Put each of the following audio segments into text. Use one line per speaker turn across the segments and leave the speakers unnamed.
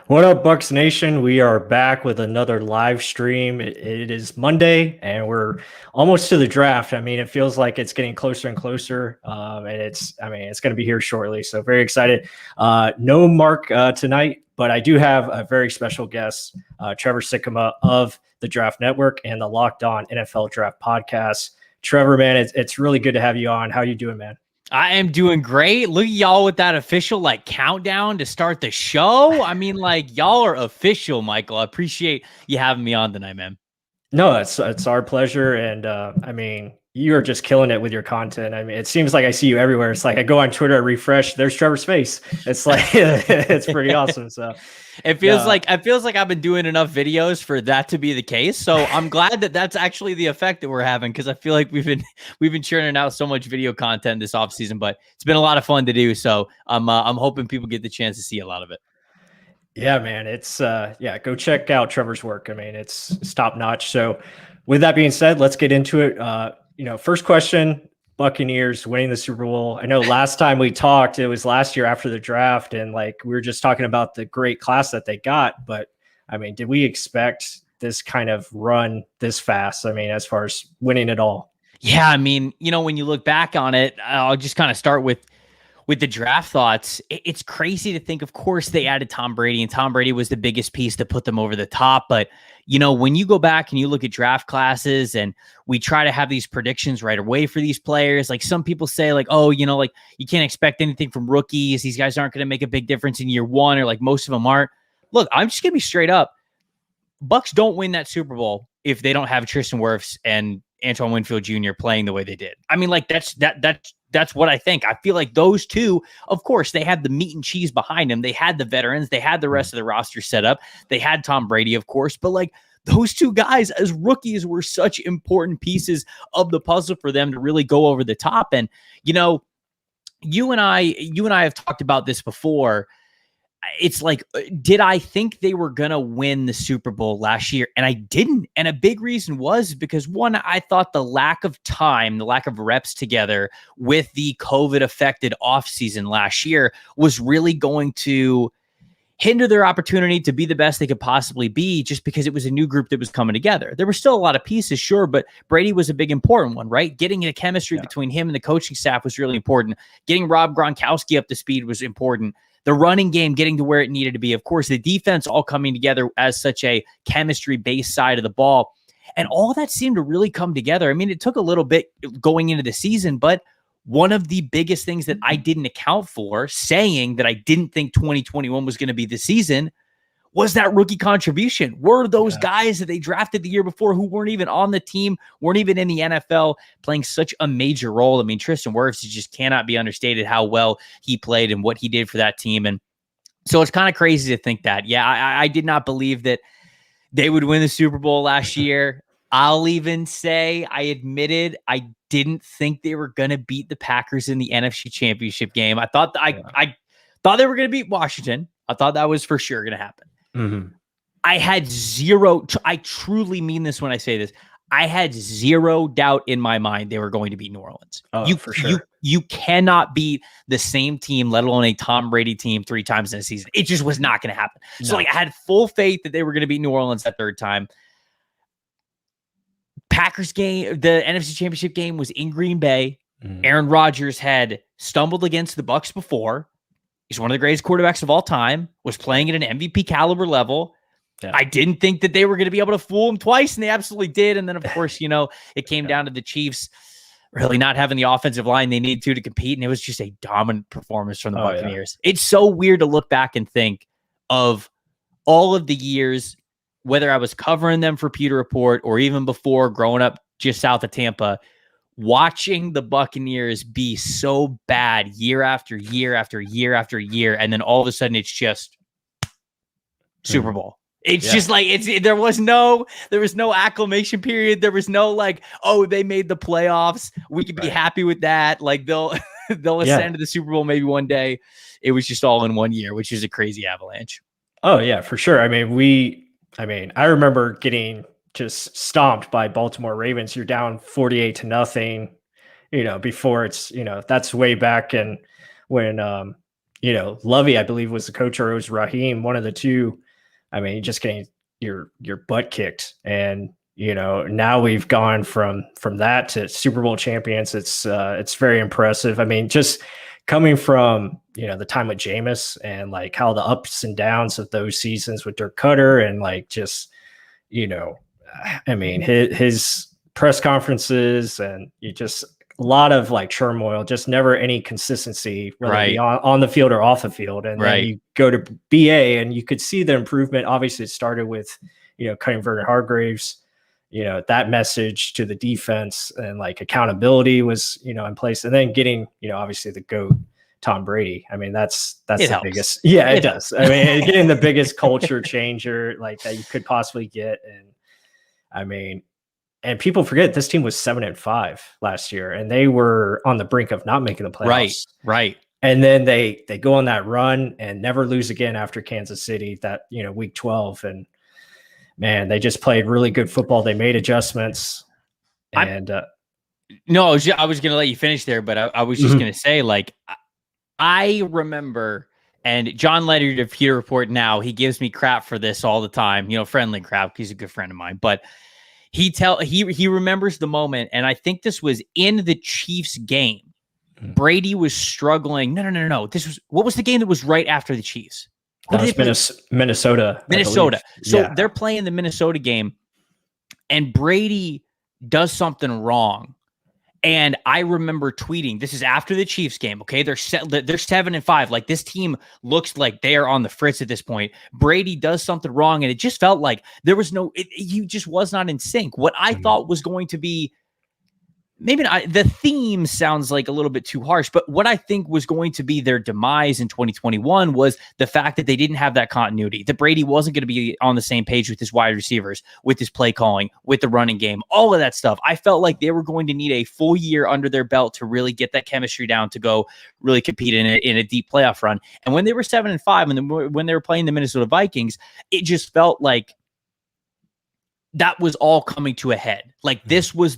What up, Bucks Nation? We are back with another live stream. It is Monday, and we're almost to the draft. I mean, it feels like it's getting closer and closer, and it's going to be here shortly. So very excited. No Mark tonight, but I do have a very special guest, Trevor Sikkema of the Draft Network and the Locked On NFL Draft Podcast. Trevor, man, it's really good to have you on. How you doing, man?
I am doing great. Look at y'all with that official countdown to start the show. I mean, y'all are official, Michael. I appreciate you having me on tonight, man.
No, it's our pleasure, and I mean, you are just killing it with your content. I mean, it seems like I see you everywhere. It's like I go on Twitter, I refresh, there's Trevor's face. It's like it's pretty awesome. So
it feels like I've been doing enough videos for that to be the case. So I'm glad that that's actually the effect that we're having, because I feel like we've been churning out so much video content this offseason, but it's been a lot of fun to do. So I'm hoping people get the chance to see a lot of it.
Yeah, man, it's go check out Trevor's work. I mean, it's top notch. So with that being said, let's get into it. First question, Buccaneers winning the Super Bowl. I know last time we talked, it was last year after the draft, and we were just talking about the great class that they got. But I mean, did we expect this kind of run this fast? I mean, as far as winning it all.
Yeah, I mean, when you look back on it, I'll just kind of start with the draft thoughts. It's crazy to think, of course, they added Tom Brady, and Tom Brady was the biggest piece to put them over the top. But, when you go back and you look at draft classes and we try to have these predictions right away for these players, like some people say, you can't expect anything from rookies. These guys aren't going to make a big difference in year one, or most of them aren't. Look, I'm just going to be straight up. Bucks don't win that Super Bowl if they don't have Tristan Wirfs and Antoine Winfield Jr. playing the way they did. I mean, that's what I think. I feel like those two, of course, they had the meat and cheese behind them. They had the veterans. They had the rest of the roster set up. They had Tom Brady, of course, but those two guys as rookies were such important pieces of the puzzle for them to really go over the top. And, you and I have talked about this before. It's did I think they were going to win the Super Bowl last year? And I didn't. And a big reason was because, one, I thought the lack of time, the lack of reps together with the COVID-affected offseason last year was really going to hinder their opportunity to be the best they could possibly be, just because it was a new group that was coming together. There were still a lot of pieces, sure, but Brady was a big important one, right? Getting the chemistry between him and the coaching staff was really important. Getting Rob Gronkowski up to speed was important. The running game getting to where it needed to be. Of course, the defense all coming together as such a chemistry-based side of the ball. And all that seemed to really come together. I mean, it took a little bit going into the season, but one of the biggest things that I didn't account for, saying that I didn't think 2021 was going to be the season, was that rookie contribution. Were those guys that they drafted the year before, who weren't even on the team, weren't even in the NFL, playing such a major role. I mean, Tristan Wirfs just cannot be understated how well he played and what he did for that team. And so it's kind of crazy to think that. Yeah, I did not believe that they would win the Super Bowl last year. I'll even say I admitted I didn't think they were going to beat the Packers in the NFC Championship game. I thought I thought they were going to beat Washington. I thought that was for sure going to happen.
Mm-hmm.
I had zero. I truly mean this when I say this. I had zero doubt in my mind they were going to beat New Orleans.
For sure.
You cannot beat the same team, let alone a Tom Brady team, 3 times in a season. It just was not going to happen. No. So I had full faith that they were going to beat New Orleans that third time. Packers game, the NFC Championship game was in Green Bay. Mm. Aaron Rodgers had stumbled against the Bucs before. He's one of the greatest quarterbacks of all time, was playing at an MVP caliber level. Yeah. I didn't think that they were going to be able to fool him twice, and they absolutely did. And then, of course, it came down to the Chiefs really not having the offensive line they needed to compete, and it was just a dominant performance from the Buccaneers. Yeah. It's so weird to look back and think of all of the years, whether I was covering them for Pewter Report or even before, growing up just south of Tampa, watching the Buccaneers be so bad year after year after year after year, and then all of a sudden it's just Super Bowl. It's just there was no acclimation period. There was no they made the playoffs, we could be happy with that. They'll ascend to the Super Bowl maybe one day. It was just all in one year, which is a crazy avalanche.
Oh yeah, for sure. I mean, I remember getting just stomped by Baltimore Ravens. You're down 48-0, before it's, that's way back. And when Lovey, I believe, was the coach, or it was Raheem, one of the two. I mean, just getting your butt kicked. And, now we've gone from that to Super Bowl champions. It's very impressive. I mean, just coming from, the time with Jameis and like how the ups and downs of those seasons with Dirk Cutter and like just, I mean, his press conferences and just a lot of like turmoil, just never any consistency, whether it be on the field or off the field. And then you go to BA and you could see the improvement. Obviously it started with, cutting Vernon Hargreaves, that message to the defense and like accountability was, in place. And then getting, obviously the GOAT, Tom Brady. I mean, that's the
helps.
biggest. Yeah, it does. I mean, getting the biggest culture changer like that you could possibly get. And I mean, and people forget this team was 7-5 last year, and they were on the brink of not making the playoffs.
Right.
And then they go on that run and never lose again after Kansas City, that, week 12. And man, they just played really good football. They made adjustments. And
no, I was going to let you finish there, but I was just going to say, like, I remember, and John Leonard of Peter Report now, he gives me crap for this all the time, friendly crap, because he's a good friend of mine, but he remembers the moment, and I think this was in the Chiefs game. Brady was struggling. No. What was the game that was right after the Chiefs?
Minnesota.
So they're playing the Minnesota game, and Brady does something wrong. And I remember tweeting, this is after the Chiefs game. Okay. They're 7-5. Like, this team looks like they are on the fritz at this point. Brady does something wrong. And it just felt like there was he just was not in sync. What I thought was going to be, maybe not, the theme sounds like a little bit too harsh, but what I think was going to be their demise in 2021 was the fact that they didn't have that continuity, that Brady wasn't going to be on the same page with his wide receivers, with his play calling, with the running game, all of that stuff. I felt like they were going to need a full year under their belt to really get that chemistry down, to go really compete in a deep playoff run. And when they were 7-5, and when they were playing the Minnesota Vikings, it just felt like that was all coming to a head. Like, this was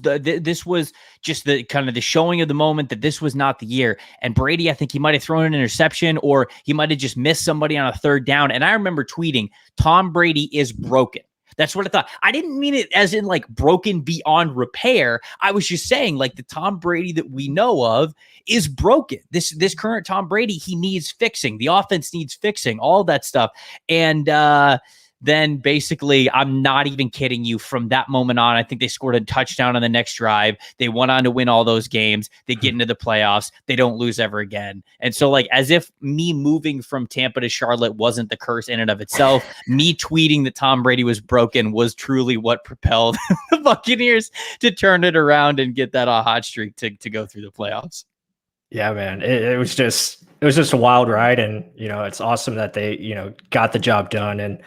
just the kind of the showing of the moment that this was not the year. And Brady, I think he might have thrown an interception, or he might have just missed somebody on a third down. And I remember tweeting, Tom Brady is broken. That's what I thought. I didn't mean it as in like broken beyond repair. I was just saying, like, the Tom Brady that we know of is broken. This current Tom Brady, he needs fixing. The offense needs fixing, all that stuff. And, then basically, I'm not even kidding you, from that moment on, I think they scored a touchdown on the next drive. They went on to win all those games. They get into the playoffs. They don't lose ever again. And so, like, as if me moving from Tampa to Charlotte wasn't the curse in and of itself, me tweeting that Tom Brady was broken was truly what propelled the Buccaneers to turn it around and get that hot streak to go through the playoffs.
Yeah, man, it was just a wild ride. And, it's awesome that they, got the job done. And,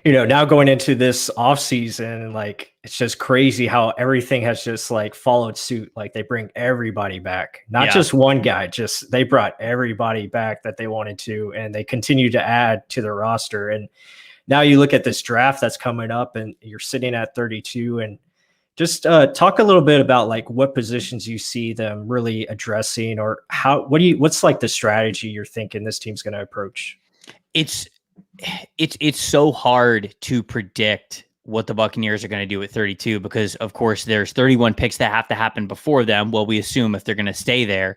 now going into this offseason, like, it's just crazy how everything has just like followed suit. Like, they bring everybody back, not just one guy, just they brought everybody back that they wanted to, and they continue to add to their roster. And now you look at this draft that's coming up, and you're sitting at 32, and just talk a little bit about like what positions you see them really addressing, or what's like the strategy you're thinking this team's going to approach?
It's so hard to predict what the Buccaneers are going to do at 32, because of course there's 31 picks that have to happen before them. Well, we assume if they're going to stay there,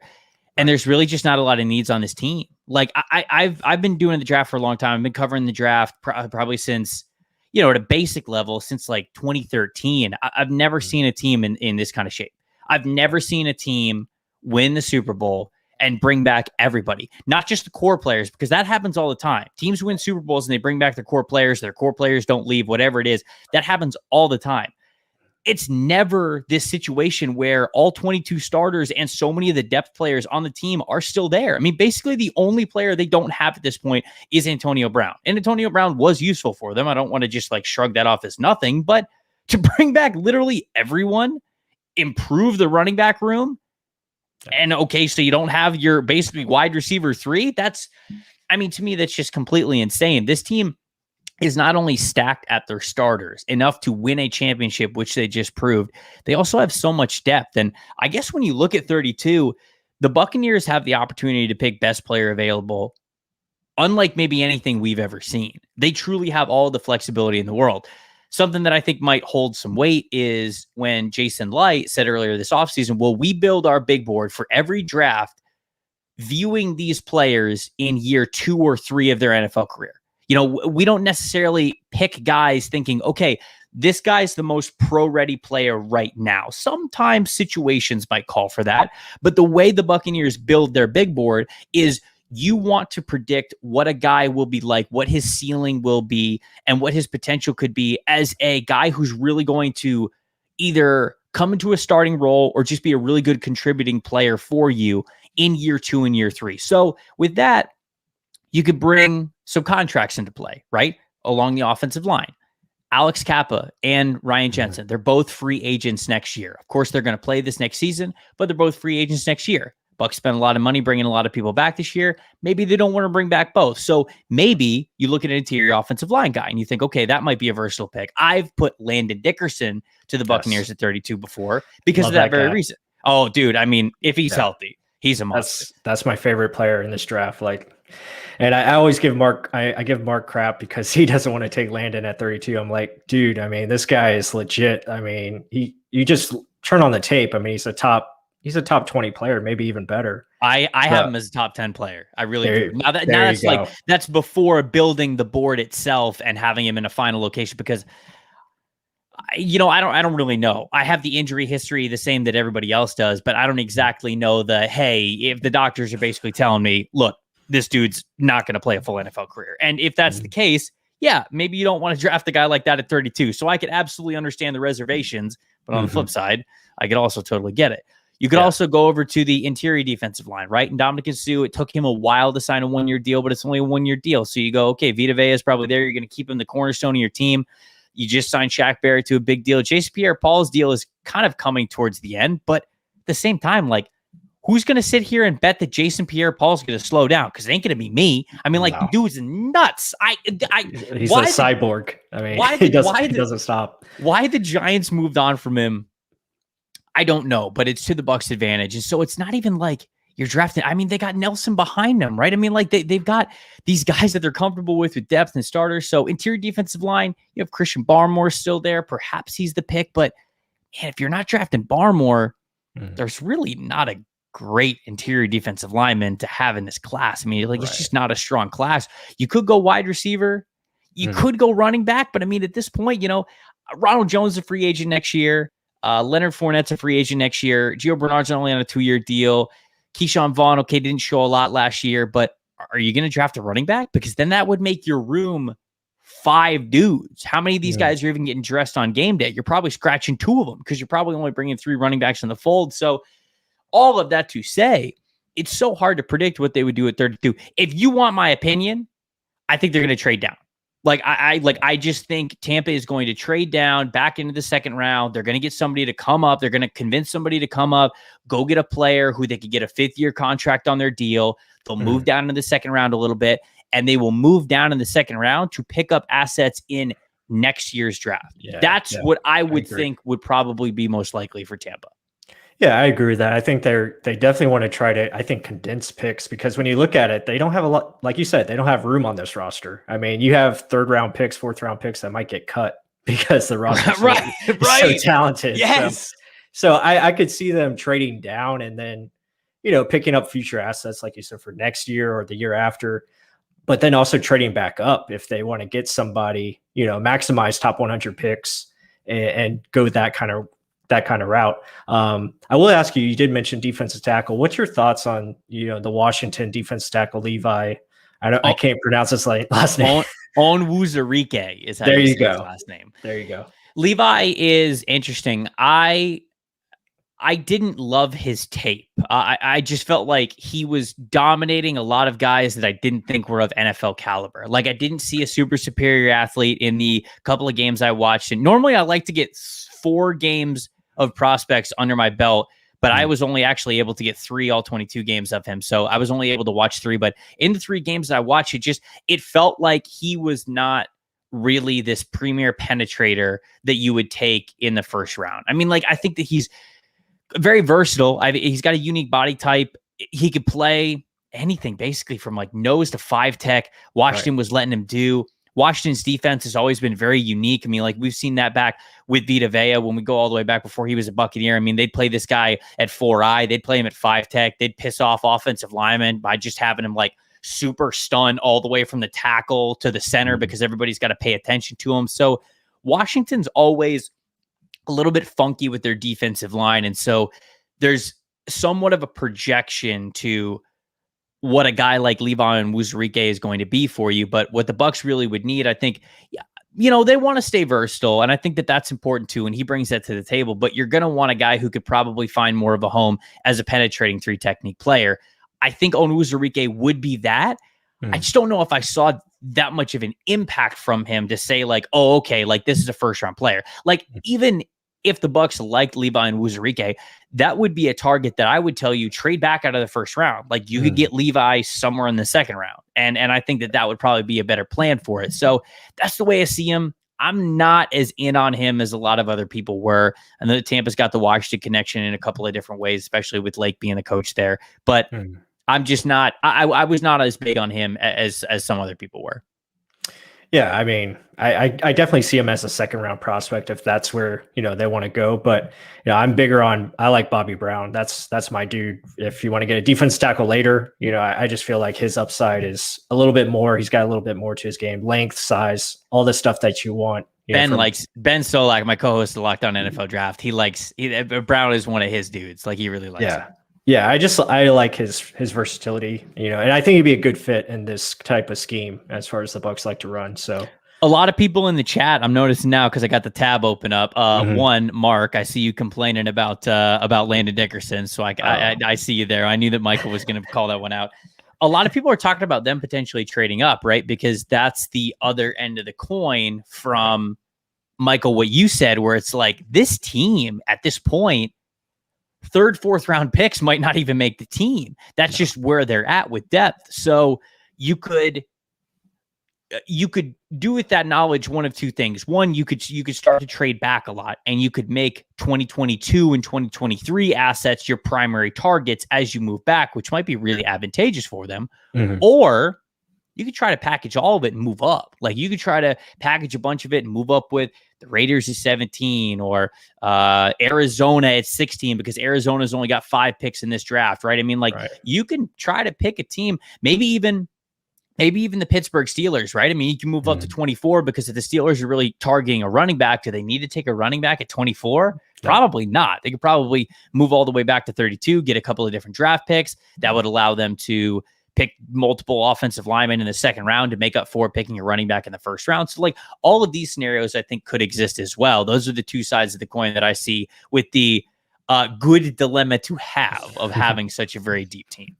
and there's really just not a lot of needs on this team. Like, I've been doing the draft for a long time. I've been covering the draft probably since, at a basic level, since like 2013. I've never seen a team in this kind of shape. I've never seen a team win the Super Bowl and bring back everybody, not just the core players, because that happens all the time. Teams win Super Bowls and they bring back their core players don't leave, whatever it is. That happens all the time. It's never this situation where all 22 starters and so many of the depth players on the team are still there. I mean, basically the only player they don't have at this point is Antonio Brown. And Antonio Brown was useful for them. I don't want to just like shrug that off as nothing, but to bring back literally everyone, improve the running back room, and okay, so you don't have your basically wide receiver 3. To me, that's just completely insane. This team is not only stacked at their starters enough to win a championship, which they just proved, they also have so much depth. And I guess when you look at 32, the Buccaneers have the opportunity to pick best player available unlike maybe anything we've ever seen. They truly have all the flexibility in the world. Something that I think might hold some weight is when Jason Light said earlier this offseason, well, we build our big board for every draft viewing these players in year 2 or 3 of their NFL career. We don't necessarily pick guys thinking, okay, this guy's the most pro-ready player right now. Sometimes situations might call for that, but the way the Buccaneers build their big board is you want to predict what a guy will be like, what his ceiling will be, and what his potential could be as a guy who's really going to either come into a starting role or just be a really good contributing player for you in year 2 and year 3. So with that, you could bring some contracts into play, right? Along the offensive line. Alex Kappa and Ryan Jensen, they're both free agents next year. Of course, they're going to play this next season, but they're both free agents next year. Bucs spent a lot of money bringing a lot of people back this year. Maybe they don't want to bring back both. So maybe you look at an interior offensive line guy and you think, okay, that might be a versatile pick. I've put Landon Dickerson to the Buccaneers at 32 before because of that very reason. Oh, dude. I mean, if he's healthy, he's a monster.
That's my favorite player in this draft. And I always give Mark, I give Mark crap because he doesn't want to take Landon at 32. I'm like, dude, I mean, this guy is legit. I mean, you just turn on the tape. I mean, he's a top 20 player, maybe even better.
I have him as a top 10 player. I really do. Now that's before building the board itself and having him in a final location because I don't really know. I have the injury history the same that everybody else does, but I don't exactly know if the doctors are basically telling me, look, this dude's not going to play a full NFL career. And if that's the case, yeah, maybe you don't want to draft a guy like that at 32. So I could absolutely understand the reservations, but on the flip side, I could also totally get it. You could also go over to the interior defensive line, right? And Dominic Sue, it took him a while to sign a 1-year deal, but it's only a 1-year deal. So you go, okay, Vita Vea is probably there. You're going to keep him the cornerstone of your team. You just signed Shaq Barrett to a big deal. Jason Pierre-Paul's deal is kind of coming towards the end, but at the same time, who's going to sit here and bet that Jason Pierre-Paul's going to slow down? Because it ain't going to be me. I mean, the dude's nuts.
He's a cyborg. I mean, he doesn't stop.
Why the Giants moved on from him, I don't know, but it's to the Bucs' advantage. And so it's not even like you're drafting. I mean, they got Nelson behind them, right? I mean, they've got these guys that they're comfortable with depth and starters. So interior defensive line, you have Christian Barmore still there. Perhaps he's the pick, but man, if you're not drafting Barmore, there's really not a great interior defensive lineman to have in this class. I mean, it's just not a strong class. You could go wide receiver. You could go running back, but I mean, at this point, Ronald Jones is a free agent next year. Leonard Fournette's a free agent next year. Gio Bernard's only on a 2-year deal. Keyshawn Vaughn, okay, didn't show a lot last year, but are you going to draft a running back? Because then that would make your room 5 dudes. How many of these guys are even getting dressed on game day? You're probably scratching 2 of them because you're probably only bringing 3 running backs in the fold. So all of that to say, it's so hard to predict what they would do at 32. If you want my opinion, I think they're going to trade down. I just think Tampa is going to trade down back into the second round. They're going to get somebody to come up. They're going to convince somebody to come up, go get a player who they could get a 5th-year contract on their deal. They'll move down into the second round a little bit, and they will move down in the second round to pick up assets in next year's draft. That's what I would think would probably be most likely for Tampa.
Yeah, I agree with that. I think they definitely want to try to, condense picks because when you look at it, they don't have a lot, like you said, they don't have room on this roster. I mean, you have 3rd round picks, 4th round picks that might get cut because the roster is so talented.
Yes.
So I could see them trading down and then, picking up future assets, like you said, for next year or the year after, but then also trading back up if they want to get somebody, maximize top 100 picks and go that kind of route. I will ask you, you did mention defensive tackle. What's your thoughts on, the Washington defensive tackle, Levi? I can't pronounce his last name.
Onwuzurike is how you say his last name.
There you go.
Levi is interesting. I didn't love his tape. I just felt like he was dominating a lot of guys that I didn't think were of NFL caliber. I didn't see a super superior athlete in the couple of games I watched. And normally I like to get 4 games of prospects under my belt, but I was only actually able to get 3 all 22 games of him. So I was only able to watch 3, but in the 3 games that I watched, it felt like he was not really this premier penetrator that you would take in the first round. I mean, I think that he's very versatile. He's got a unique body type. He could play anything basically from like nose to 5-tech. Washington was letting him do. Washington's defense has always been very unique. I mean, like we've seen that back with Vita Vea when we go all the way back before he was a Buccaneer. I mean, they'd play this guy at 4-eye. They'd play him at 5-tech. They'd piss off offensive linemen by just having him like super stun all the way from the tackle to the center because everybody's got to pay attention to him. So Washington's always a little bit funky with their defensive line. And so there's somewhat of a projection to what a guy like Levi and Wuzurike is going to be for you. But what the Bucs really would need, I think, they want to stay versatile. And I think that that's important too. And he brings that to the table, but you're going to want a guy who could probably find more of a home as a penetrating 3-technique player. I think Wuzurike would be that. I just don't know if I saw that much of an impact from him to say like, oh, okay, like this is a first-round player. Like even if the Bucs liked Levi and Wuzurike, that would be a target that I would tell you trade back out of the first round. Like you could get Levi somewhere in the second round. And I think that would probably be a better plan for it. So that's the way I see him. I'm not as in on him as a lot of other people were. I know that Tampa's got the Washington connection in a couple of different ways, especially with Lake being the coach there. But I'm just not, I was not as big on him as some other people were.
Yeah, I mean, I definitely see him as a second round prospect if that's where, they want to go. But, I'm bigger on, I like Bobby Brown. That's my dude. If you want to get a defense tackle later, I just feel like his upside is a little bit more. He's got a little bit more to his game, length, size, all the stuff that you want.
Ben Solak, my co-host of the Locked On NFL Draft. Brown is one of his dudes. Like he really likes him.
Yeah, I like his versatility, and I think he'd be a good fit in this type of scheme as far as the Bucs like to run. So
a lot of people in the chat, I'm noticing now because I got the tab open up. One, Mark, I see you complaining about Landon Dickerson, so I see you there. I knew that Michael was going to call that one out. A lot of people are talking about them potentially trading up, right? Because that's the other end of the coin from Michael. What you said, where it's like this team at this point. 3rd, 4th round picks might not even make the team. That's just where they're at with depth. So you could do with that knowledge one of two things. One, you could start to trade back a lot, and you could make 2022 and 2023 assets your primary targets as you move back, which might be really advantageous for them. Or you could try to package all of it and move up. Like you could try to package a bunch of it and move up with the Raiders at 17 or Arizona at 16 because Arizona's only got 5 picks in this draft, right? I mean, you can try to pick a team, maybe even the Pittsburgh Steelers, right? I mean, you can move up to 24 because if the Steelers are really targeting a running back, do they need to take a running back at 24? Probably not. They could probably move all the way back to 32, get a couple of different draft picks. That would allow them to pick multiple offensive linemen in the second round to make up for picking a running back in the first round. So like all of these scenarios, I think could exist as well. Those are the two sides of the coin that I see with the good dilemma to have of having such a very deep team.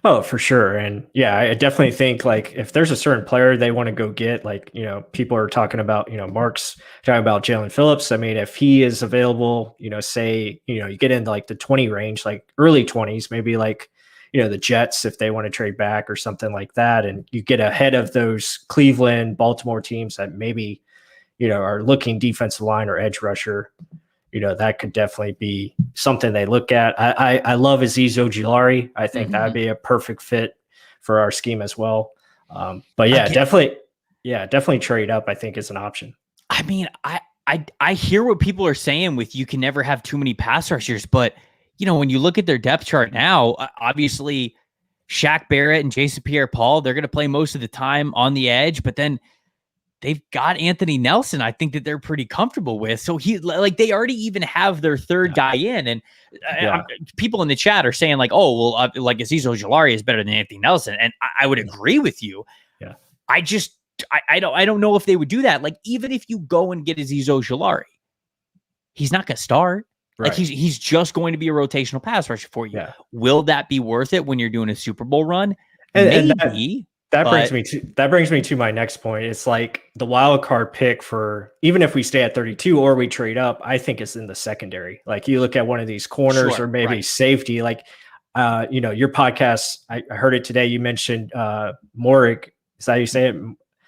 Oh, for sure. And yeah, I definitely think like if there's a certain player they want to go get, like, people are talking about, Mark's talking about Jalen Phillips. I mean, if he is available, say, you get into like the 20 range, like early 20s, maybe like, the Jets, if they want to trade back or something like that, and you get ahead of those Cleveland, Baltimore teams that maybe, are looking defensive line or edge rusher, that could definitely be something they look at. I love Azeez Ojulari. I think that'd be a perfect fit for our scheme as well. But yeah, definitely trade up, I think, is an option.
I mean, I hear what people are saying with you can never have too many pass rushers, but when you look at their depth chart now, obviously Shaq Barrett and Jason Pierre-Paul, they're going to play most of the time on the edge, but then they've got Anthony Nelson, I think that they're pretty comfortable with. So they already even have their third guy in. And people in the chat are saying like, oh, well, like Azeez Ojulari is better than Anthony Nelson. And I would agree with you. Yeah. I don't know if they would do that. Like, even if you go and get Azeez Ojulari, he's not going to start. Right. Like he's just going to be a rotational pass rusher for you. Yeah. Will that be worth it when you're doing a Super Bowl run? Maybe.
That brings me to my next point. It's like the wild card pick for even if we stay at 32 or we trade up, I think it's in the secondary. Like you look at one of these corners or maybe safety. Like your podcast, I heard it today. You mentioned Morik. Is that how you say it?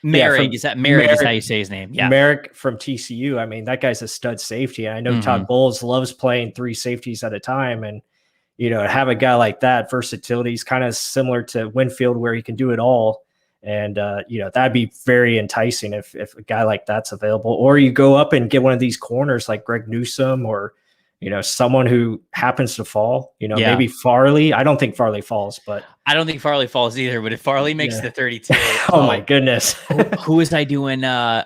Merrick, is how you say his name? Yeah.
Merrick from TCU. I mean, that guy's a stud safety. And I know Todd Bowles loves playing 3 safeties at a time. And, have a guy like that, versatility is kind of similar to Winfield where he can do it all. And, that'd be very enticing if a guy like that's available. Or you go up and get one of these corners like Greg Newsome or, someone who happens to fall, maybe Farley. I don't think Farley falls, but
I don't think Farley falls either. But if Farley makes the 32,
oh my goodness.
who was I doing? I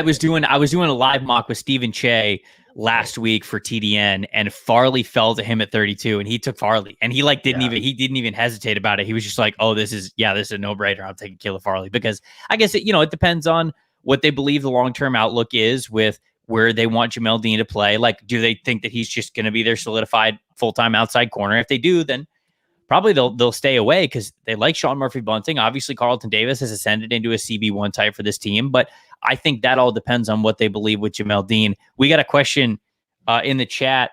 was doing a live mock with Stephen Che last week for TDN, and Farley fell to him at 32, and he took Farley, and he didn't even hesitate about it. He was just like, oh, this is a no-brainer. I'm taking Caleb Farley, because I guess it depends on what they believe the long-term outlook is with where they want Jamel Dean to play. Like, do they think that he's just going to be their solidified full-time outside corner? If they do, then probably they'll stay away because they like Sean Murphy-Bunting. Obviously, Carlton Davis has ascended into a CB1 type for this team, but I think that all depends on what they believe with Jamel Dean. We got a question in the chat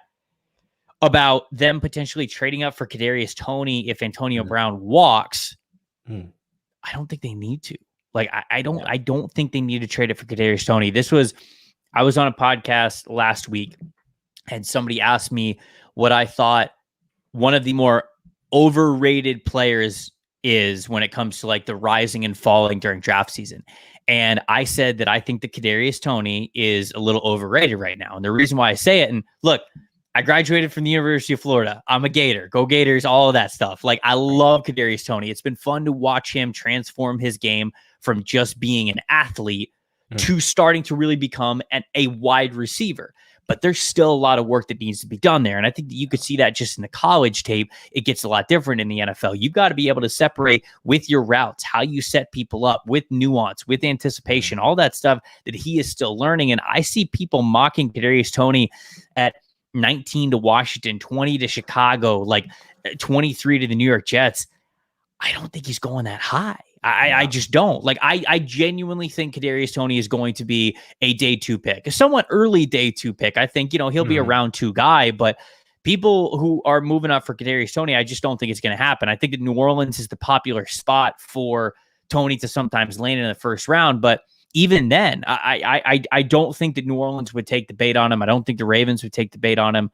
about them potentially trading up for Kadarius Toney if Antonio Brown walks. I don't think they need to. Like, I don't think they need to trade it for Kadarius Toney. I was on a podcast last week, and somebody asked me what I thought one of the more overrated players is when it comes to like the rising and falling during draft season. And I said that I think that Kadarius Toney is a little overrated right now. And the reason why I say it, and look, I graduated from the University of Florida. I'm a Gator. Go Gators, all of that stuff. Like, I love Kadarius Toney. It's been fun to watch him transform his game from just being an athlete to starting to really become a wide receiver. But there's still a lot of work that needs to be done there. And I think that you could see that just in the college tape. It gets a lot different in the NFL. You've got to be able to separate with your routes, how you set people up, with nuance, with anticipation, all that stuff that he is still learning. And I see people mocking Kadarius Toney at 19 to Washington, 20 to Chicago, like 23 to the New York Jets. I don't think he's going that high. I just don't. Like, I genuinely think Kadarius Toney is going to be a day 2 pick, a somewhat early day 2 pick. I think, he'll be a round 2 guy, but people who are moving up for Kadarius Toney, I just don't think it's going to happen. I think that New Orleans is the popular spot for Toney to sometimes land in the first round, but even then, I don't think that New Orleans would take the bait on him. I don't think the Ravens would take the bait on him.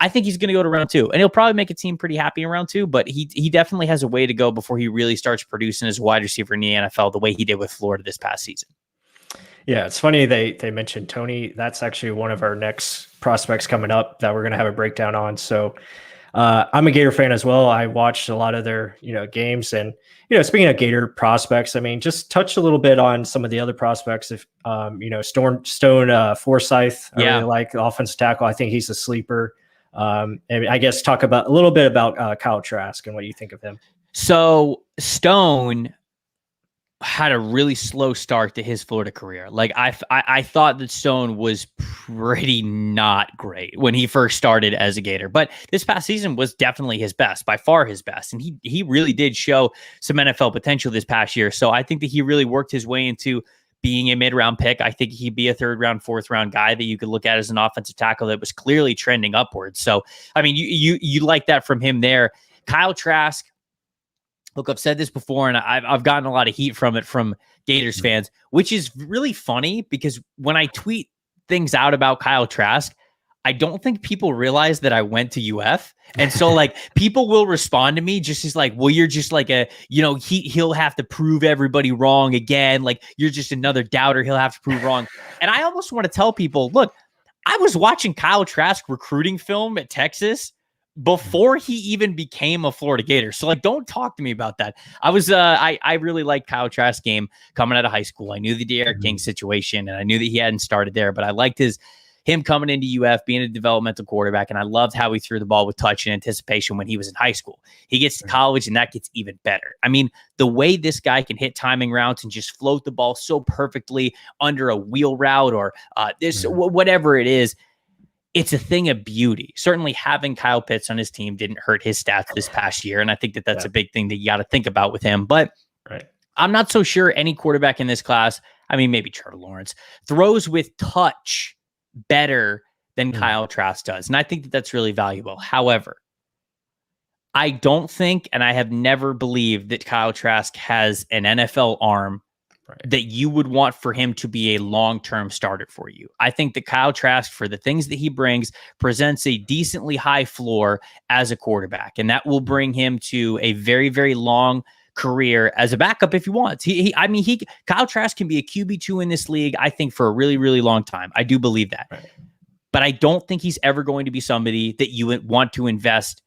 I think he's going to go to round 2, and he'll probably make a team pretty happy in round 2, but he definitely has a way to go before he really starts producing as a wide receiver in the NFL the way he did with Florida this past season.
Yeah, it's funny they mentioned Toney. That's actually one of our next prospects coming up that we're going to have a breakdown on. So I'm a Gator fan as well. I watched a lot of their games, and speaking of Gator prospects, I mean, just touch a little bit on some of the other prospects. If Stone Forsyth, I really like the offensive tackle. I think he's a sleeper. And I guess talk a little bit about Kyle Trask and what you think of him.
So Stone had a really slow start to his Florida career. Like, I thought that Stone was pretty not great when he first started as a Gator, but this past season was definitely his best, by far his best. And he really did show some NFL potential this past year. So I think that he really worked his way into being a mid-round pick. I think he'd be a 3rd round, 4th round guy that you could look at as an offensive tackle that was clearly trending upwards. So, I mean, you like that from him there. Kyle Trask, look, I've said this before, and I've gotten a lot of heat from it from Gators fans, which is really funny because when I tweet things out about Kyle Trask, I don't think people realize that I went to UF. And so like people will respond to me just as like, well, you're just like he'll have to prove everybody wrong again. Like, you're just another doubter. He'll have to prove wrong. And I almost want to tell people, look, I was watching Kyle Trask recruiting film at Texas before he even became a Florida Gator. So like, don't talk to me about that. I was, I really liked Kyle Trask's game coming out of high school. I knew the De'Aaron King situation, and I knew that he hadn't started there, but I liked him coming into UF, being a developmental quarterback, and I loved how he threw the ball with touch and anticipation when he was in high school. He gets to college, and that gets even better. I mean, the way this guy can hit timing routes and just float the ball so perfectly under a wheel route or whatever it is, it's a thing of beauty. Certainly having Kyle Pitts on his team didn't hurt his stats this past year, and I think that that's a big thing that you got to think about with him. But I'm not so sure any quarterback in this class, I mean, maybe Trevor Lawrence, throws with touch better than Kyle Trask does. And I think that that's really valuable. However, I don't think, and I have never believed that Kyle Trask has an NFL arm that you would want for him to be a long-term starter for you. I think that Kyle Trask, for the things that he brings, presents a decently high floor as a quarterback, and that will bring him to a very, very long career as a backup if he wants. Kyle Trask can be a QB2 in this league, I think, for a really, really long time. I do believe that.
Right.
But I don't think he's ever going to be somebody that you would want to invest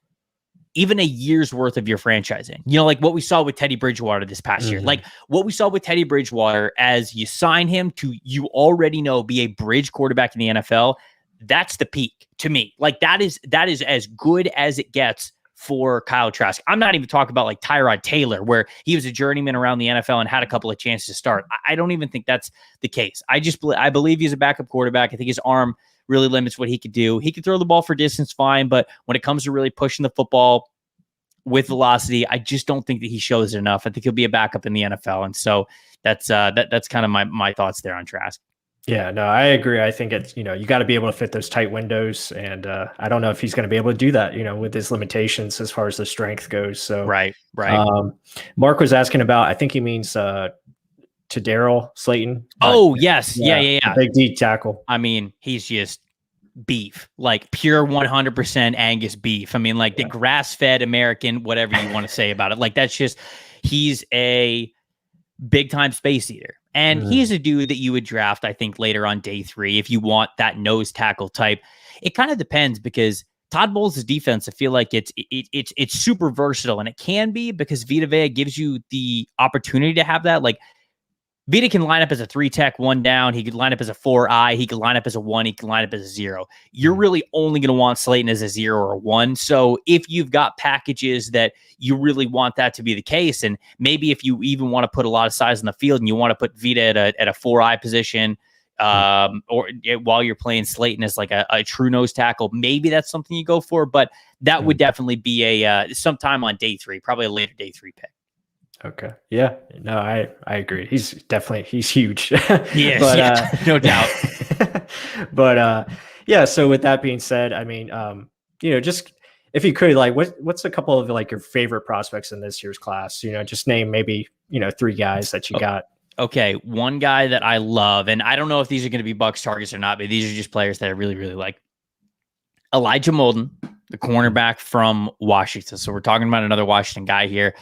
even a year's worth of your franchise in. Like what we saw with Teddy Bridgewater this past year. Like what we saw with Teddy Bridgewater, as you sign him to, you already know, be a bridge quarterback in the NFL. That's the peak to me. Like that is as good as it gets for Kyle Trask. I'm not even talking about like Tyrod Taylor, where he was a journeyman around the NFL and had a couple of chances to start. I don't even think that's the case. I believe he's a backup quarterback. I think his arm really limits what he could do. He could throw the ball for distance fine, but when it comes to really pushing the football with velocity, I just don't think that he shows it enough. I think he'll be a backup in the NFL. And so that's kind of my thoughts there on Trask.
Yeah, no, I agree. I think it's, you got to be able to fit those tight windows. And I don't know if he's going to be able to do that, with his limitations as far as the strength goes. So,
right.
Mark was asking about, I think he means to Daryl Slayton.
Oh, yes. Yeah.
Big D tackle.
I mean, he's just beef, like pure 100% Angus beef. I mean, like the grass-fed American, whatever you want to say about it. Like that's just, he's a big-time space eater. And he's a dude that you would draft, I think, later on day 3 if you want that nose tackle type. It kind of depends, because Todd Bowles' defense, I feel like it's super versatile, and it can be because Vita Vea gives you the opportunity to have that. Like Vita can line up as a 3-tech 1 down. He could line up as a 4-eye. He could line up as a 1. He can line up as a 0. You're really only going to want Slayton as a 0 or a 1. So if you've got packages that you really want that to be the case, and maybe if you even want to put a lot of size in the field and you want to put Vita at a 4-eye position, or while you're playing Slayton as like a true nose tackle, maybe that's something you go for. But that would definitely be a sometime on day 3, probably a later day 3 pick.
Okay. Yeah. No, I agree. He's huge.
Yes, no doubt.
But yeah. So with that being said, I mean, just if you could, like, what's a couple of like your favorite prospects in this year's class? Just name maybe 3 guys that you got.
Okay, one guy that I love, and I don't know if these are going to be Bucs targets or not, but these are just players that I really, really like. Elijah Molden, the cornerback from Washington. So we're talking about another Washington guy here.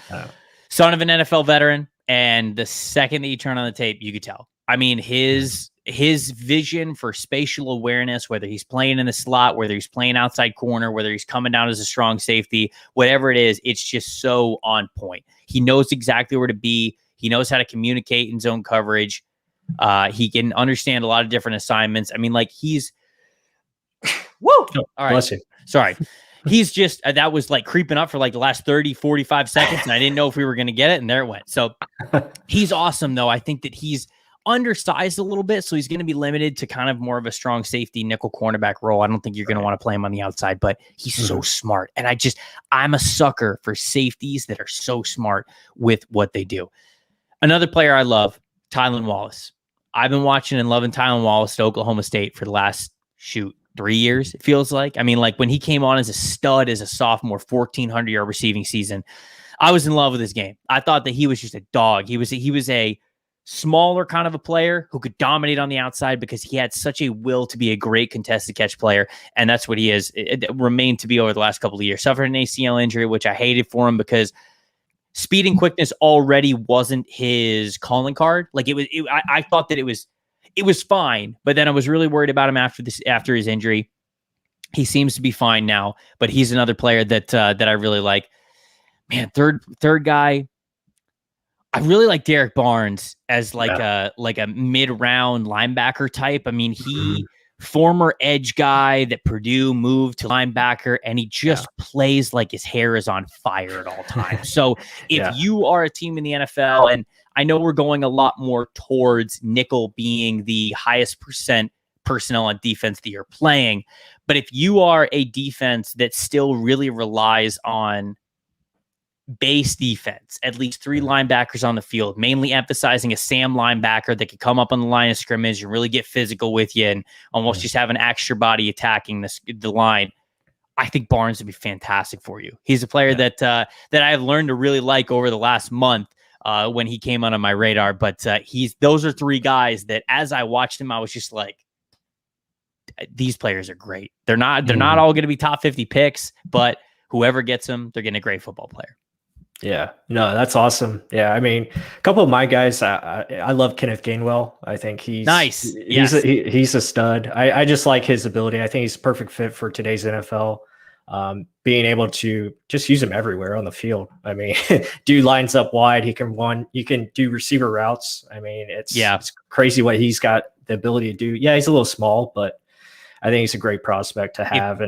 Son of an NFL veteran, and the second that you turn on the tape, you could tell. I mean, his vision for spatial awareness, whether he's playing in the slot, whether he's playing outside corner, whether he's coming down as a strong safety, whatever it is, it's just so on point. He knows exactly where to be. He knows how to communicate in zone coverage. He can understand a lot of different assignments. I mean, like he's woo.
Oh,
all right.
Bless you.
Sorry. He's just, that was like creeping up for like the last 30, 45 seconds. And I didn't know if we were going to get it. And there it went. So he's awesome though. I think that he's undersized a little bit. So he's going to be limited to kind of more of a strong safety nickel cornerback role. I don't think you're going to want to play him on the outside, but he's so smart. And I'm a sucker for safeties that are so smart with what they do. Another player I love, Tylan Wallace. I've been watching and loving Tylan Wallace at Oklahoma State for the last 3 years, it feels like. I mean, like when he came on as a stud as a sophomore, 1,400-yard receiving season, I was in love with his game. I thought that he was just a dog. He was a smaller kind of a player who could dominate on the outside because he had such a will to be a great contested catch player, and that's what he is. It remained to be over the last couple of years. Suffered an ACL injury, which I hated for him because speed and quickness already wasn't his calling card. Like I thought that it was fine, but then I was really worried about him after his injury. He seems to be fine now, but he's another player that I really like. Man, third guy, I really like Derek Barnes as like a mid-round linebacker type. I mean, he former edge guy that Purdue moved to linebacker, and he just plays like his hair is on fire at all times. So if you are a team in the NFL, and I know we're going a lot more towards nickel being the highest percent personnel on defense that you're playing, but if you are a defense that still really relies on base defense, at least 3 linebackers on the field, mainly emphasizing a Sam linebacker that could come up on the line of scrimmage and really get physical with you and almost just have an extra body attacking the line, I think Barnes would be fantastic for you. He's a player that I have learned to really like over the last month. when he came onto my radar. But those are three guys that as I watched him, I was just like, these players are great. They're not all going to be top 50 picks, but whoever gets them, they're getting a great football player.
Yeah, no, that's awesome. Yeah, I mean, a couple of my guys, I love Kenneth Gainwell. I think he's
nice.
He's a stud. I just like his ability. I think he's a perfect fit for today's NFL. Being able to just use him everywhere on the field. I mean, dude lines up wide. He can do receiver routes. I mean, it's crazy what he's got the ability to do. Yeah, he's a little small, but I think he's a great prospect to have.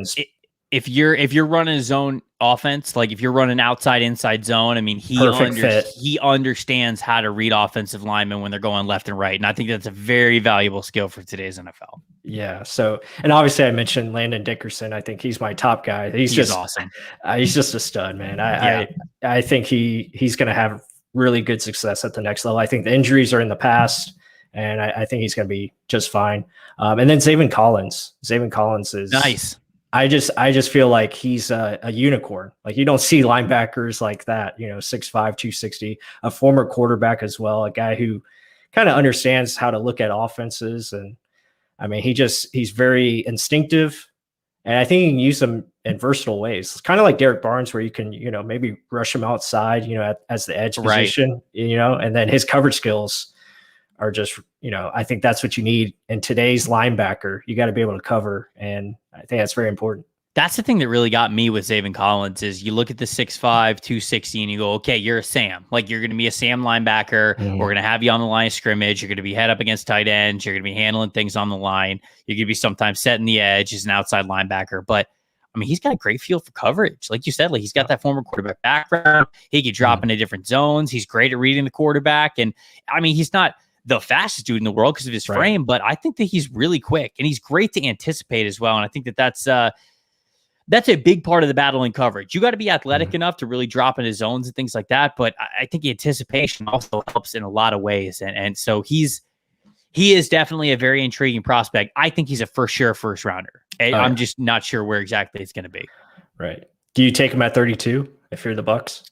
If you're running a zone offense, like if you're running outside inside zone, I mean, he understands how to read offensive linemen when they're going left and right, and I think that's a very valuable skill for today's NFL.
Yeah. So, and obviously, I mentioned Landon Dickerson. I think he's my top guy. He's just
awesome.
He's just a stud, man. I think he's going to have really good success at the next level. I think the injuries are in the past, and I think he's going to be just fine. And then Zaven Collins. Zaven Collins is
nice.
I just feel like he's a unicorn. Like you don't see linebackers like that, 6'5", 260, a former quarterback as well, a guy who kind of understands how to look at offenses. And I mean, he's very instinctive, and I think you can use him in versatile ways. It's kind of like Derek Barnes, where you can, maybe rush him outside, as the edge position, and then his coverage skills are just, I think that's what you need in today's linebacker. You got to be able to cover. And I think that's very important.
That's the thing that really got me with Zaven Collins is you look at the 6'5", 260, and you go, okay, you're a Sam. Like you're going to be a Sam linebacker. Mm-hmm. We're going to have you on the line of scrimmage. You're going to be head up against tight ends. You're going to be handling things on the line. You're going to be sometimes setting the edge as an outside linebacker. But I mean, he's got a great feel for coverage. Like you said, like he's got that former quarterback background. He can drop into different zones. He's great at reading the quarterback. And I mean, he's not the fastest dude in the world because of his frame, but I think that he's really quick and he's great to anticipate as well. And I think that that's a big part of the battle in coverage. You got to be athletic enough to really drop into zones and things like that. But I think the anticipation also helps in a lot of ways. And so he is definitely a very intriguing prospect. I think he's a for sure first rounder. I'm just not sure where exactly it's going to be. Right.
Do you take him at 32 if you're the Bucs?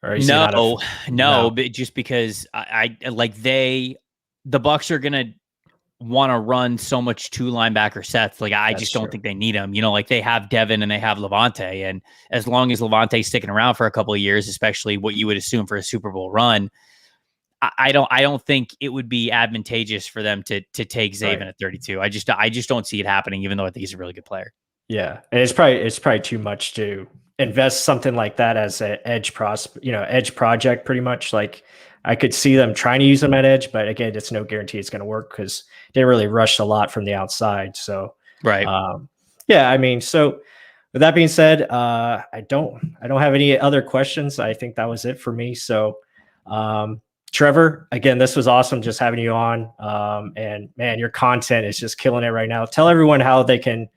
No, but just because the Bucs are going to want to run so much two linebacker sets. Like I just don't think they need them. Like they have Devin and they have Levante, and as long as Levante's sticking around for a couple of years, especially what you would assume for a Super Bowl run, I don't think it would be advantageous for them to take Zaven at 32. I just don't see it happening, even though I think he's a really good player.
Yeah, and it's probably too much to invest something like that as an edge project, pretty much. Like I could see them trying to use them at edge, but again, it's no guarantee it's going to work because they really rushed a lot from the outside. So, yeah, I mean, so with that being said, I don't have any other questions. I think that was it for me. So, Trevor, again, this was awesome just having you on. And man, your content is just killing it right now. Tell everyone how they can,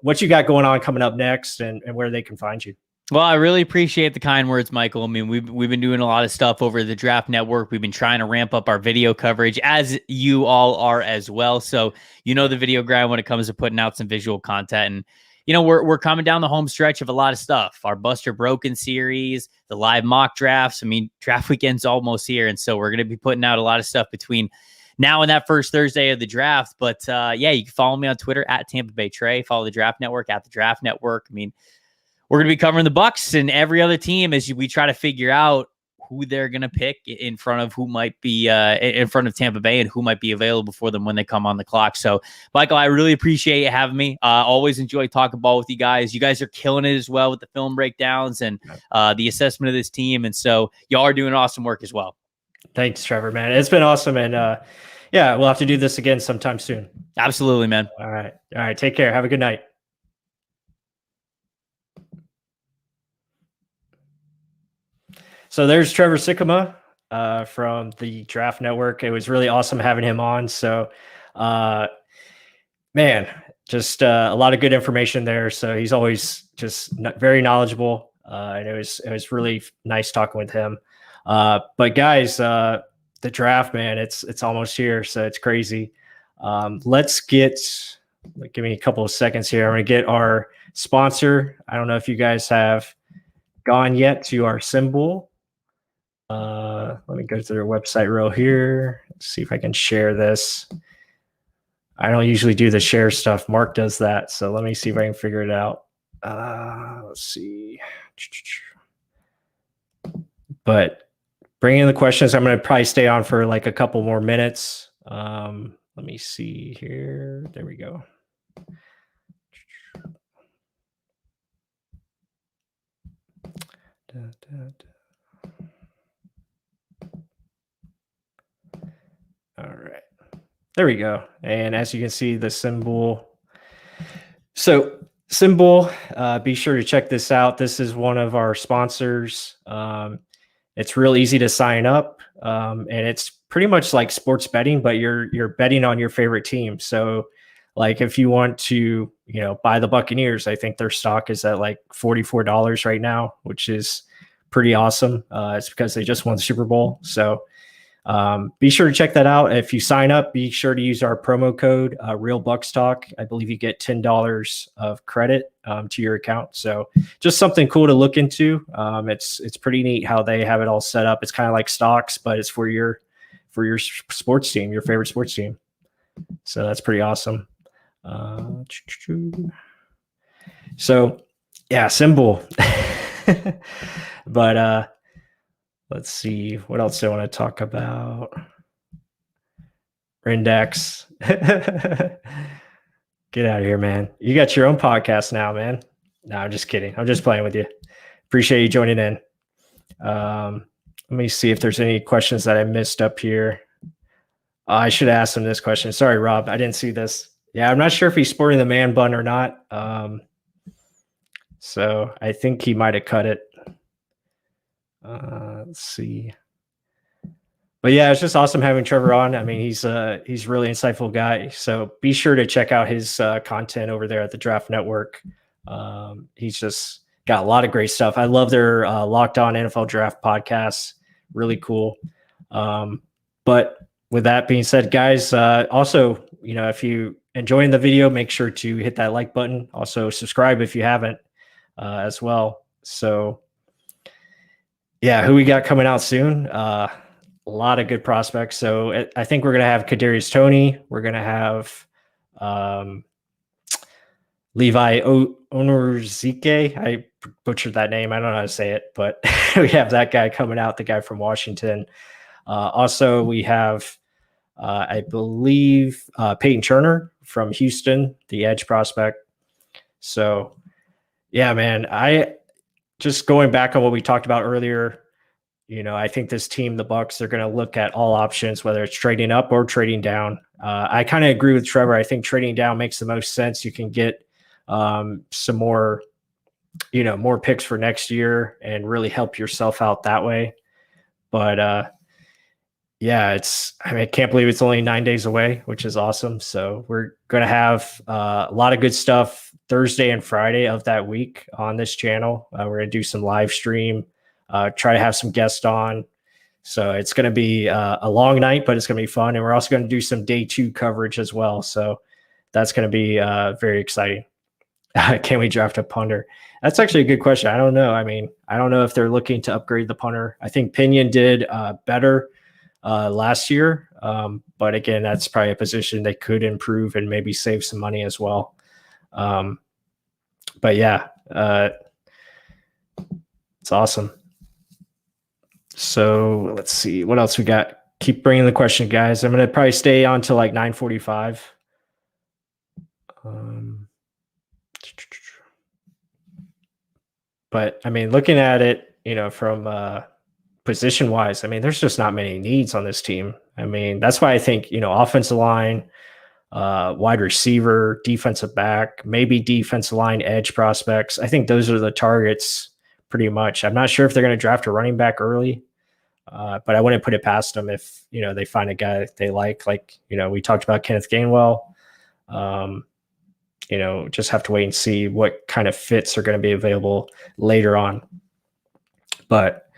what you got going on coming up next and where they can find you.
Well, I really appreciate the kind words, Michael. I mean, we've been doing a lot of stuff over the Draft Network. We've been trying to ramp up our video coverage, as you all are as well. So, the video grind when it comes to putting out some visual content. And, we're coming down the home stretch of a lot of stuff. Our Buster Broken series, the live mock drafts. I mean, draft weekend's almost here. And so we're going to be putting out a lot of stuff between now and that first Thursday of the draft. But yeah, you can follow me on Twitter at Tampa Bay Trey. Follow the Draft Network at the Draft Network. I mean, we're going to be covering the Bucs and every other team as we try to figure out who they're going to pick in front of who might be in front of Tampa Bay and who might be available for them when they come on the clock. So, Michael, I really appreciate you having me. Always enjoy talking ball with you guys. You guys are killing it as well with the film breakdowns and the assessment of this team. And so y'all are doing awesome work as well.
Thanks, Trevor, man. It's been awesome. And yeah, we'll have to do this again sometime soon.
Absolutely, man.
All right. Take care. Have a good night. So there's Trevor Sikkema from the Draft Network. It was really awesome having him on. So, man, just a lot of good information there. So he's always just very knowledgeable, and it was really nice talking with him. But guys, the draft, man, it's almost here, so it's crazy. Give me a couple of seconds here. I'm going to get our sponsor. I don't know if you guys have gone yet to our symbol. Let me go to their website real here. Let's see if I can share this. I don't usually do the share stuff. Mark does that. So let me see if I can figure it out. Let's see. But bring in the questions. I'm going to probably stay on for like a couple more minutes. Let me see here. There we go. All right. There we go. And as you can see, the symbol. So symbol, be sure to check this out. This is one of our sponsors. It's real easy to sign up. And it's pretty much like sports betting, but you're betting on your favorite team. So like if you want to, buy the Buccaneers, I think their stock is at like $44 right now, which is pretty awesome. It's because they just won the Super Bowl. So be sure to check that out. If you sign up, be sure to use our promo code Real Bucs Talk. I believe you get $10 of credit to your account. So just something cool to look into. It's pretty neat how they have it all set up. It's kind of like stocks, but it's for your sports team, your favorite sports team. So that's pretty awesome. So yeah, symbol. But let's see. What else do I want to talk about? Index. Get out of here, man. You got your own podcast now, man. No, I'm just kidding. I'm just playing with you. Appreciate you joining in. Let me see if there's any questions that I missed up here. I should ask him this question. Sorry, Rob. I didn't see this. Yeah, I'm not sure if he's sporting the man bun or not. So I think he might have cut it. Let's see. But yeah, it's just awesome having Trevor on. I mean, he's a really insightful guy. So be sure to check out his content over there at the Draft Network. He's just got a lot of great stuff. I love their Locked On NFL Draft podcast. Really cool. But with that being said, guys, also, if you enjoying the video, make sure to hit that like button. Also subscribe if you haven't as well. So yeah, who we got coming out soon? A lot of good prospects. So I think we're going to have Kadarius Toney. We're going to have Levi Onorzike. I butchered that name. I don't know how to say it, but we have that guy coming out, the guy from Washington. Also, we have, I believe, Peyton Turner from Houston, the edge prospect. So, yeah, man, just going back on what we talked about earlier, I think this team, the Bucs, they're going to look at all options, whether it's trading up or trading down. I kind of agree with Trevor. I think trading down makes the most sense. You can get some more, more picks for next year and really help yourself out that way. But yeah, I can't believe it's only 9 days away, which is awesome. So we're going to have a lot of good stuff Thursday and Friday of that week on this channel. We're going to do some live stream, try to have some guests on. So it's going to be a long night, but it's going to be fun. And we're also going to do some day 2 coverage as well. So that's going to be very exciting. Can we draft a punter? That's actually a good question. I don't know. I mean, I don't know if they're looking to upgrade the punter. I think Pinion did better last year. But again, that's probably a position they could improve and maybe save some money as well. But yeah, it's awesome. So let's see what else we got. Keep bringing the question, guys. I'm going to probably stay on till like 9:45. But I mean, looking at it, from position wise, I mean, there's just not many needs on this team. I mean, that's why I think, offensive line, wide receiver, defensive back, maybe defensive line edge prospects. I think those are the targets pretty much. I'm not sure if they're going to draft a running back early, but I wouldn't put it past them if, they find a guy they like, we talked about Kenneth Gainwell. Just have to wait and see what kind of fits are going to be available later on. But,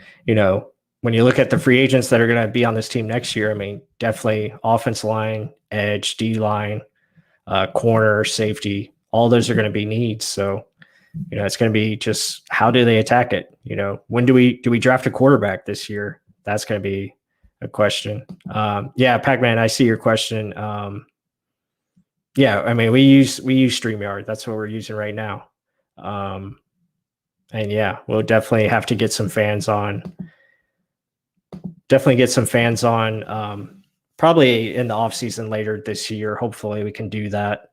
when you look at the free agents that are going to be on this team next year, I mean, definitely offense line, edge, D line, corner, safety, all those are going to be needs. So, it's going to be just how do they attack it? When do we draft a quarterback this year? that's going to be a question. Yeah, Pac-Man, I see your question. Yeah, I mean, we use StreamYard. That's what we're using right now. And yeah, we'll definitely have to get some fans on. Probably in the off season later this year. Hopefully we can do that.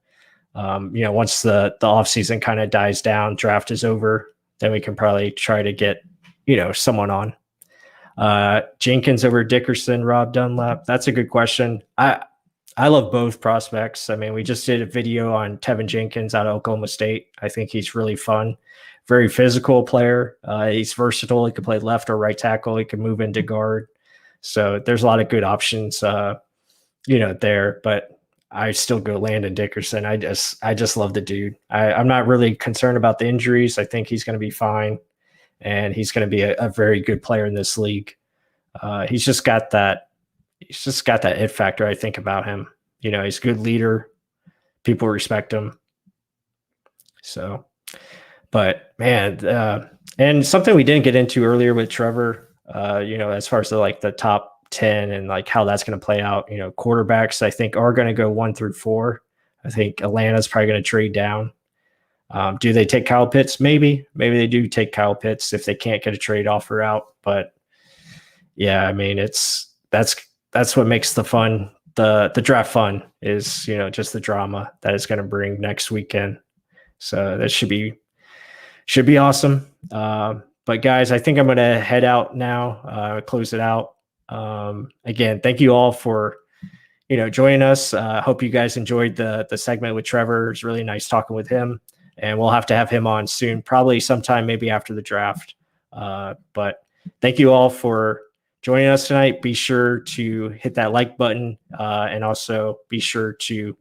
Once the off season kind of dies down, draft is over, then we can probably try to get, someone on. Jenkins over Dickerson, Rob Dunlap. That's a good question. I love both prospects. I mean, we just did a video on Tevin Jenkins out of Oklahoma State. I think he's really fun, very physical player. He's versatile. He can play left or right tackle. He can move into guard. So there's a lot of good options, there. But I still go Landon Dickerson. I just love the dude. I'm not really concerned about the injuries. I think he's going to be fine, and he's going to be a very good player in this league. He's just got that it factor. I think about him. He's a good leader. People respect him. So, but man, and something we didn't get into earlier with Trevor, as far as the top 10 and like how that's going to play out, quarterbacks, I think are going to go 1 through 4. I think Atlanta's probably going to trade down. Do they take Kyle Pitts? Maybe they do take Kyle Pitts if they can't get a trade offer out. But yeah, I mean, that's what makes the draft fun is, just the drama that it's going to bring next weekend. So that should be awesome. But guys, I think I'm going to head out now, close it out. Again, thank you all for, joining us. Hope you guys enjoyed the segment with Trevor. It's really nice talking with him, and we'll have to have him on soon, probably sometime maybe after the draft. But thank you all for joining us tonight. Be sure to hit that like button, and also be sure to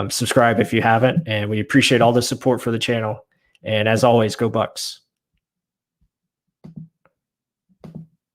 subscribe if you haven't. And we appreciate all the support for the channel. And as always, go Bucs.